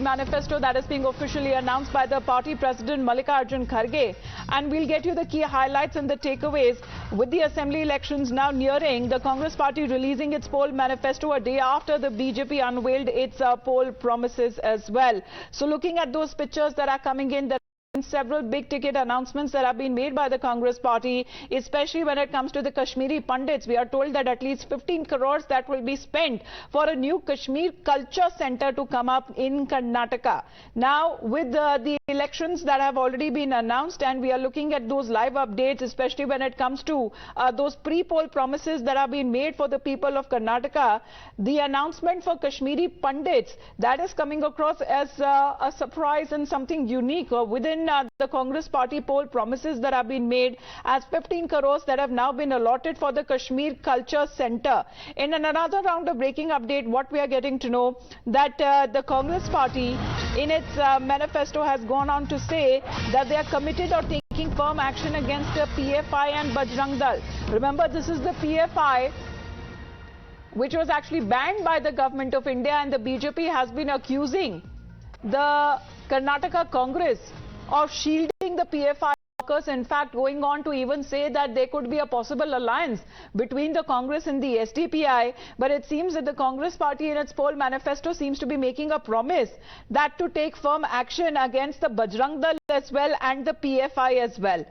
Manifesto that is being officially announced by the party president Mallikarjun Kharge. And we'll get you the key highlights and the takeaways. With the assembly elections now nearing, the Congress party releasing its poll manifesto a day after the BJP unveiled its poll promises as well. So looking at those pictures that are coming in, there several big ticket announcements that have been made by the Congress party, especially when it comes to the Kashmiri Pandits. We are told that at least 15 crores that will be spent for a new Kashmir Cultural Center to come up in Karnataka. Now, with the elections that have already been announced, and we are looking at those live updates, especially when it comes to those pre-poll promises that have been made for the people of Karnataka, the announcement for Kashmiri Pandits, that is coming across as a surprise and something unique within the Congress party poll promises that have been made, as 15 crores that have now been allotted for the Kashmir Culture Center. In another round of breaking update, what we are getting to know that the Congress party in its manifesto has gone on to say that they are committed or taking firm action against the PFI and Bajrang Dal. Remember, this is the PFI which was actually banned by the government of India, and the BJP has been accusing the Karnataka Congress of shielding the PFI workers, in fact going on to even say that there could be a possible alliance between the Congress and the SDPI. But it seems that the Congress party in its poll manifesto seems to be making a promise that to take firm action against the Bajrang Dal as well and the PFI as well.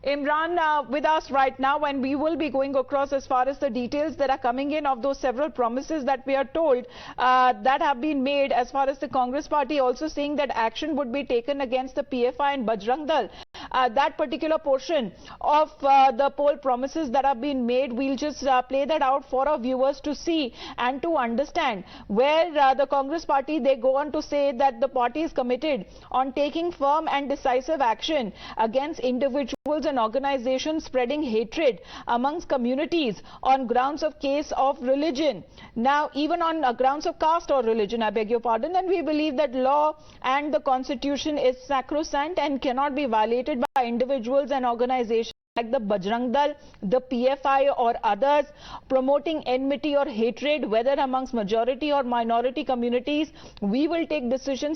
Imran with us right now, and we will be going across as far as the details that are coming in of those several promises that we are told that have been made, as far as the Congress party also saying that action would be taken against the PFI and Bajrang Dal. That particular portion of the poll promises that have been made, we'll just play that out for our viewers to see and to understand where the Congress party, they go on to say that the party is committed on taking firm and decisive action against individuals and organizations spreading hatred amongst communities on grounds of case of religion. Now, even on grounds of caste or religion, I beg your pardon, and we believe that law and the constitution is sacrosanct and cannot be violated by individuals and organizations like the Bajrang Dal, the PFI or others, promoting enmity or hatred, whether amongst majority or minority communities. We will take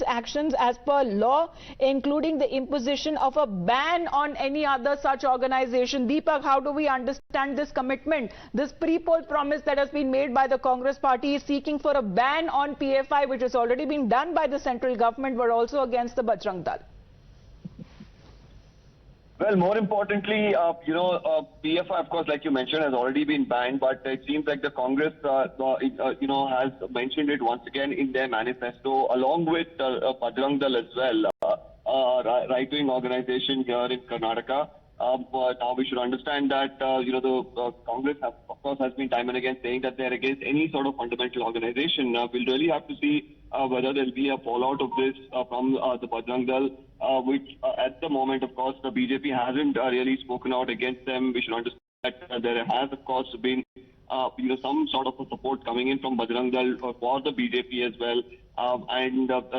actions as per law, including the imposition of a ban on any other such organization. Deepak, how do we understand this commitment? This pre-poll promise that has been made by the Congress party is seeking for a ban on PFI, which has already been done by the central government, but also against the Bajrang Dal. Well, more importantly, PFI, of course, like you mentioned, has already been banned, but it seems like the Congress, has mentioned it once again in their manifesto, along with Bajrang Dal as well, right-wing organization here in Karnataka. But now we should understand that, the Congress, of course, has been time and again saying that they're against any sort of fundamental organization. We'll really have to see whether there'll be a fallout of this from the Bajrang Dal, which at the moment, of course, the BJP hasn't really spoken out against them. We should understand that there has, of course, been some sort of a support coming in from Bajrang Dal for the BJP as well.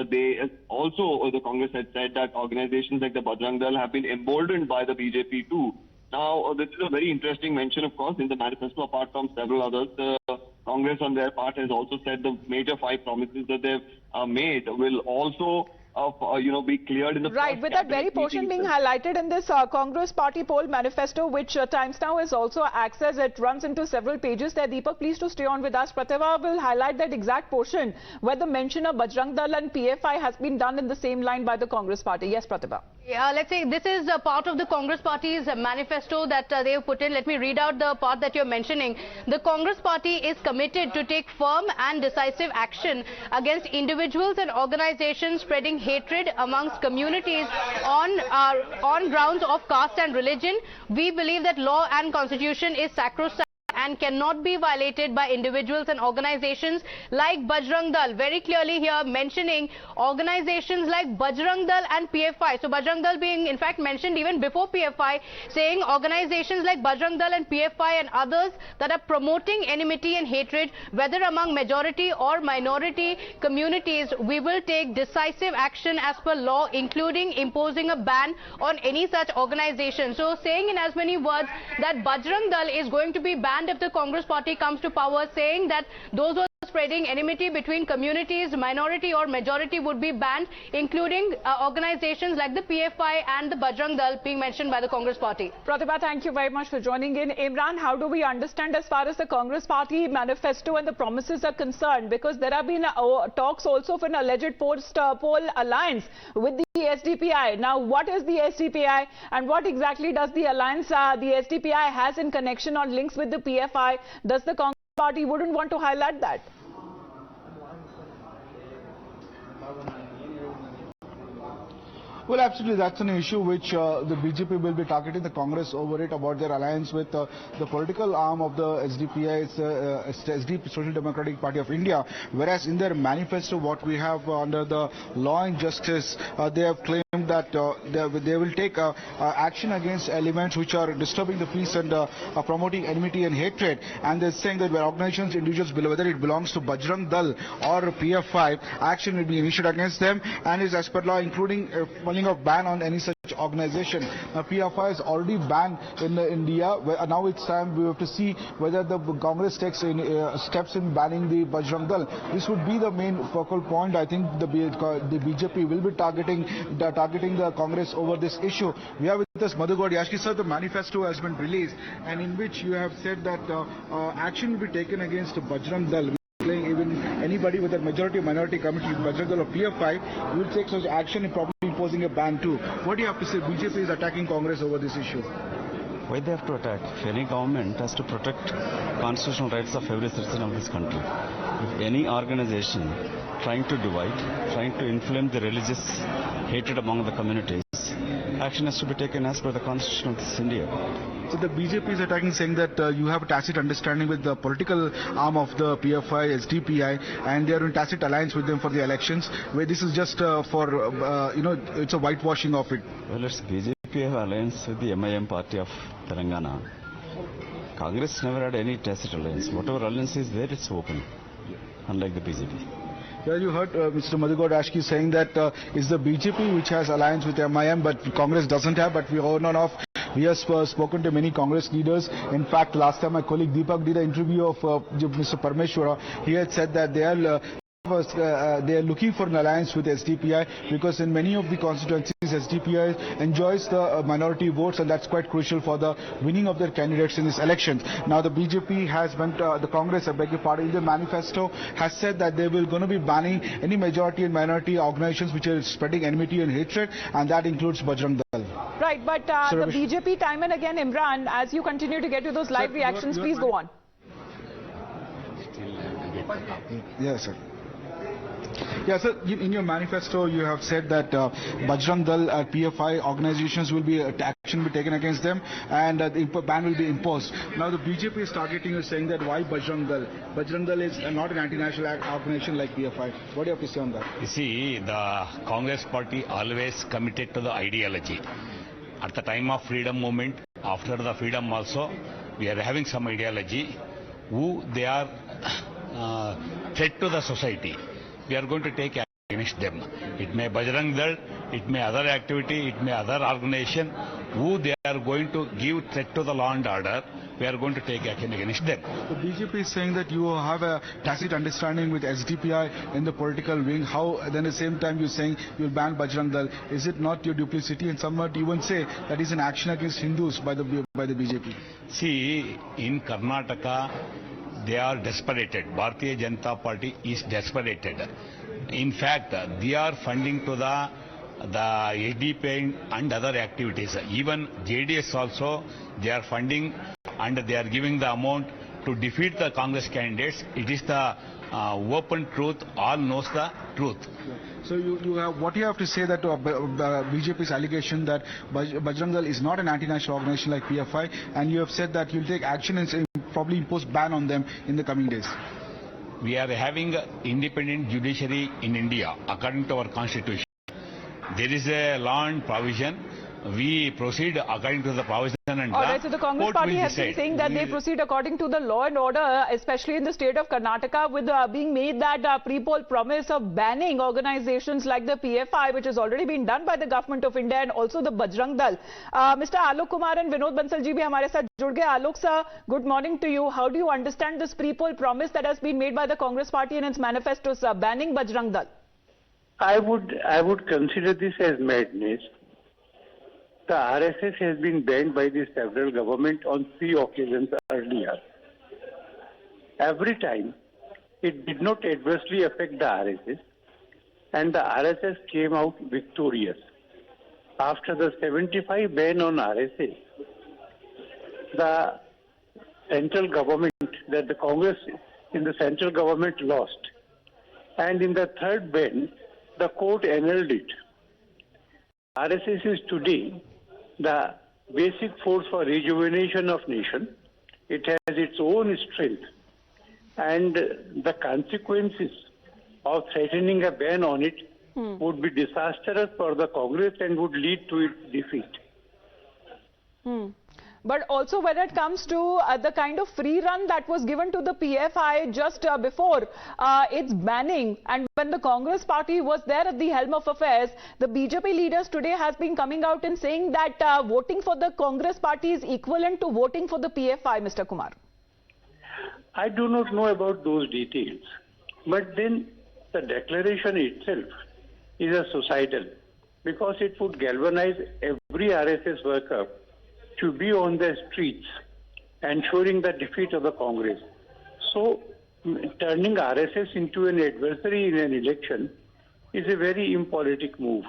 They also, the Congress had said that organizations like the Bajrang Dal have been emboldened by the BJP too. Now, this is a very interesting mention, of course, in the manifesto, apart from several others. Congress on their part has also said the major 5 promises that they've made will also be cleared in the right, with that very portion being highlighted in this Congress party poll manifesto, which Times Now is also accessed. It runs into several pages there. Deepak, please to stay on with us. Pratibha will highlight that exact portion where the mention of Bajrang Dal and PFI has been done in the same line by the Congress party. Yes, Pratibha. Yeah, let's say this is a part of the Congress party's manifesto that they have put in. Let me read out the part that you're mentioning. The Congress party is committed to take firm and decisive action against individuals and organizations spreading hatred amongst communities on grounds of caste and religion. We believe that law and constitution is sacrosanct and cannot be violated by individuals and organizations like Bajrang Dal. Very clearly here mentioning organizations like Bajrang Dal and PFI. So Bajrang Dal being in fact mentioned even before PFI, saying organizations like Bajrang Dal and PFI and others that are promoting enmity and hatred, whether among majority or minority communities, we will take decisive action as per law, including imposing a ban on any such organization. So saying in as many words that Bajrang Dal is going to be banned if the Congress party comes to power, saying that those who are spreading enmity between communities, minority or majority would be banned, including organizations like the PFI and the Bajrang Dal being mentioned by the Congress party. Pratibha, thank you very much for joining in. Imran, how do we understand as far as the Congress party manifesto and the promises are concerned? Because there have been talks also of an alleged poll alliance with the SDPI. Now, what is the SDPI and what exactly does the alliance the SDPI has in connection or links with the PFI? Does the Congress party wouldn't want to highlight that? Well, absolutely, that's an issue which the BJP will be targeting the Congress over it, about their alliance with the political arm of the SDPI, SDP, Social Democratic Party of India. Whereas in their manifesto, what we have under the law and justice, they have claimed that they will take action against elements which are disturbing the peace and promoting enmity and hatred. And they're saying that where organizations, individuals, whether it belongs to Bajrang Dal or PFI, action will be initiated against them, and is as per law, including of ban on any such organization. Now, PFI is already banned in India. Now it's time we have to see whether the Congress takes steps in banning the Bajrang Dal. This would be the main focal point. I think the BJP will be targeting the Congress over this issue. We have with us Madhu Yashki sir. The manifesto has been released, and in which you have said that action will be taken against Bajrang Dal. Even anybody with a majority or minority committee, Bajrang Dal or PFI, will take such action and probably imposing a ban too. What do you have to say? BJP is attacking Congress over this issue. Why they have to attack? If any government has to protect constitutional rights of every citizen of this country. If any organization trying to divide, trying to inflame the religious hatred among the communities, action has to be taken as per the Constitution of this India. So the BJP is attacking, saying that you have a tacit understanding with the political arm of the PFI, SDPI, and they are in tacit alliance with them for the elections, where this is just it's a whitewashing of it. Well, it's BJP have alliance with the MIM party of Telangana. Congress never had any tacit alliance. Whatever alliance is there, it's open, unlike the BJP. Well, you heard Mr. Madhu Ashki saying that it's the BJP which has alliance with MIM, but Congress doesn't have. But we all know of. We have spoken to many Congress leaders. In fact, last time my colleague Deepak did an interview of Mr. Parmeshwara. He had said that they are looking for an alliance with SDPI, because in many of the constituencies SDPI enjoys the minority votes, and that's quite crucial for the winning of their candidates in this election. Now the BJP has went, the Congress, I beg your pardon, in the manifesto has said that they will going to be banning any majority and minority organizations which are spreading enmity and hatred, and that includes Bajrang Dal. Right, but the BJP time and again, Imran, as you continue to get to those live reactions, please go on. Yes, sir. Yeah, sir, in your manifesto you have said that Bajrang Dal PFI organizations will be action be taken against them, and the ban will be imposed. Now the BJP is targeting you, saying that why Bajrang Dal? Bajrang Dal is not an anti-national organization like PFI. What do you have to say on that? You see, the Congress party always committed to the ideology. At the time of freedom movement, after the freedom also, we are having some ideology. Who they are threat to the society. We are going to take action against them. It may Bajrang Dal, it may other activity, it may other organization. Who they are going to give threat to the law and order, we are going to take action against them. The BJP is saying that you have a tacit understanding with SDPI in the political wing. How then at the same time you're saying you'll ban Bajrang Dal? Is it not your duplicity? And somewhat you won't say that is an action against Hindus by the BJP. See, in Karnataka, they are desperated. Bharatiya Janata Party is desperated. In fact, they are funding to the ADP and other activities. Even JDS also, they are funding and they are giving the amount to defeat the Congress candidates. It is the open truth. All knows the truth. So you have, what you have to say that BJP's allegation that Bajrang Dal is not an anti-national organization like PFI, and you have said that you'll take action and probably impose ban on them in the coming days. We are having independent judiciary in India according to our constitution. There is a law and provision. We proceed according to the provision and All right, so the Congress court party will has been decide. saying that they proceed according to the law and order, especially in the state of Karnataka, with being made that pre-poll promise of banning organizations like the PFI, which has already been done by the government of India, and also the Bajrang Dal. Mr. Alok Kumar and Vinod Bansal ji bhi hamare sath jud gaye. Alok sir, good morning to you. How do you understand this pre-poll promise that has been made by the Congress party in its manifesto, sir, banning Bajrang Dal? I would consider this as madness. The RSS has been banned by the several government on 3 occasions earlier. Every time, it did not adversely affect the RSS, and the RSS came out victorious. After the 75 ban on RSS, the central government, that the Congress in the central government lost. And in the third ban, the court annulled it. RSS is today the basic force for rejuvenation of nation. It has its own strength, and the consequences of threatening a ban on it would be disastrous for the Congress and would lead to its defeat. But also when it comes to the kind of free run that was given to the PFI just before its banning, and when the Congress party was there at the helm of affairs, the BJP leaders today has been coming out and saying that voting for the Congress party is equivalent to voting for the PFI, Mr. Kumar. I do not know about those details, but then the declaration itself is a societal, because it would galvanize every RSS worker to be on the streets, ensuring the defeat of the Congress. So, turning RSS into an adversary in an election is a very impolitic move.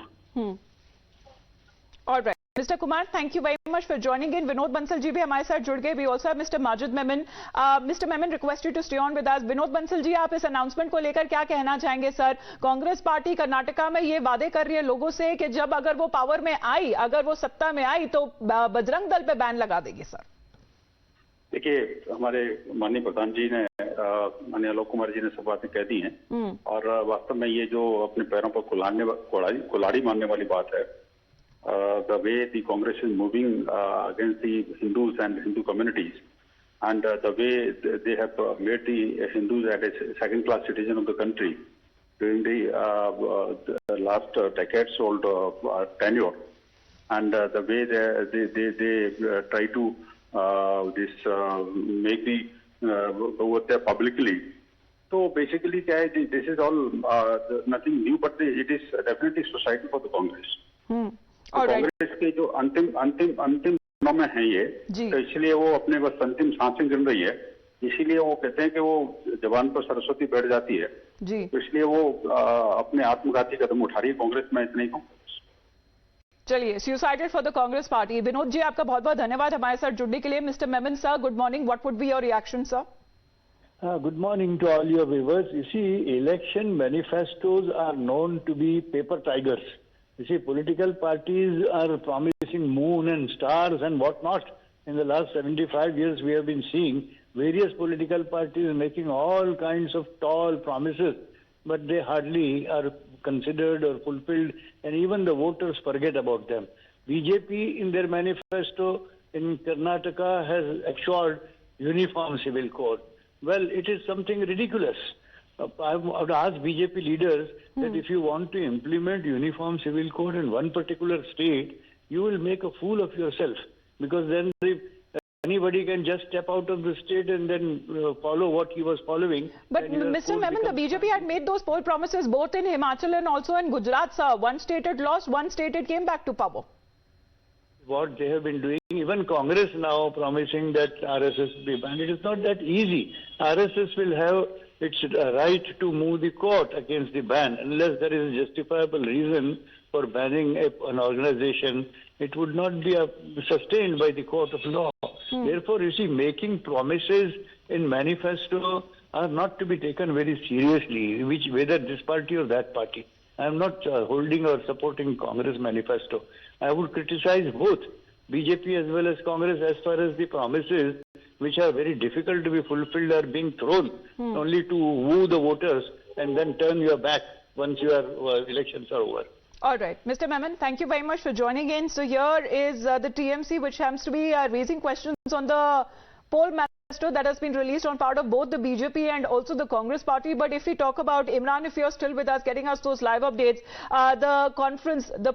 All right. Mr. Kumar, thank you very much for joining in. Vinod Bansal ji bhi hamare sath jud gaye. We also have Mr. Majid Memon. Mr. Memon, request you to stay on with us. Vinod Bansal ji, आप इस announcement को लेकर क्या कहना चाहेंगे sir? Congress party Karnataka में ये वादे कर रही है लोगों से कि जब अगर वो पावर में आई, अगर वो सत्ता में आई तो बजरंग दल पे बैन लगा देगी सर। देखिए, हमारे माननीय प्रधान जी ने, माननीय आलोक कुमार जी ने सब बातें कह दी हैं, और वास्तव में ये जो अपने पैरों पर कुल्हाड़ी मारने वाली बात है, the way the Congress is moving against the Hindus and Hindu communities, and the way they have made the Hindus as a second-class citizen of the country during the last decades-old tenure, and the way they try to make the vote there publicly. So basically, this is all nothing new, but it is definitely society for the Congress. तो कांग्रेस के जो अंतिम चुनाव में है ये, तो इसलिए वो अपने बस अंतिम सांसें गिन रही है, इसीलिए वो कहते हैं कि वो जबान पर सरस्वती बैठ जाती है, तो इसलिए वो अपने आत्मघाती कदम उठा रही है कांग्रेस में, इतने ही कांग्रेस। चलिए, suicidal for the Congress party. Vinod ji, आपका बहुत बहुत धन्यवाद हमारे साथ जुड़ने के लिए. Mister Memon sir, good morning. What would be your reaction, sir? Good morning to all your viewers. You see, election manifestos are known to be paper tigers. You see, political parties are promising moon and stars and whatnot. In the last 75 years, we have been seeing various political parties making all kinds of tall promises, but they hardly are considered or fulfilled, and even the voters forget about them. BJP in their manifesto in Karnataka has assured uniform civil code. Well, it is something ridiculous. I would ask BJP leaders that if you want to implement uniform civil code in one particular state, you will make a fool of yourself, because then anybody can just step out of the state and then follow what he was following. But Mr. Memon, the BJP had made those poll promises both in Himachal and also in Gujarat, sir. One state it lost, one state it came back to power. What they have been doing, even Congress now promising that RSS will be banned. It is not that easy. RSS will have its right to move the court against the ban unless there is a justifiable reason for banning an organization. It would not be sustained by the court of law. Therefore, you see, making promises in manifesto are not to be taken very seriously, whether this party or that party. I am not holding or supporting Congress manifesto. I would criticize both BJP as well as Congress as far as the promises which are very difficult to be fulfilled are being thrown only to woo the voters and then turn your back once your elections are over. All right, Mr. Memon, thank you very much for joining in. So here is the TMC, which happens to be raising questions on the poll manifesto that has been released on part of both the BJP and also the Congress party. But if we talk about Imran, if you're still with us, getting us those live updates, the conference, the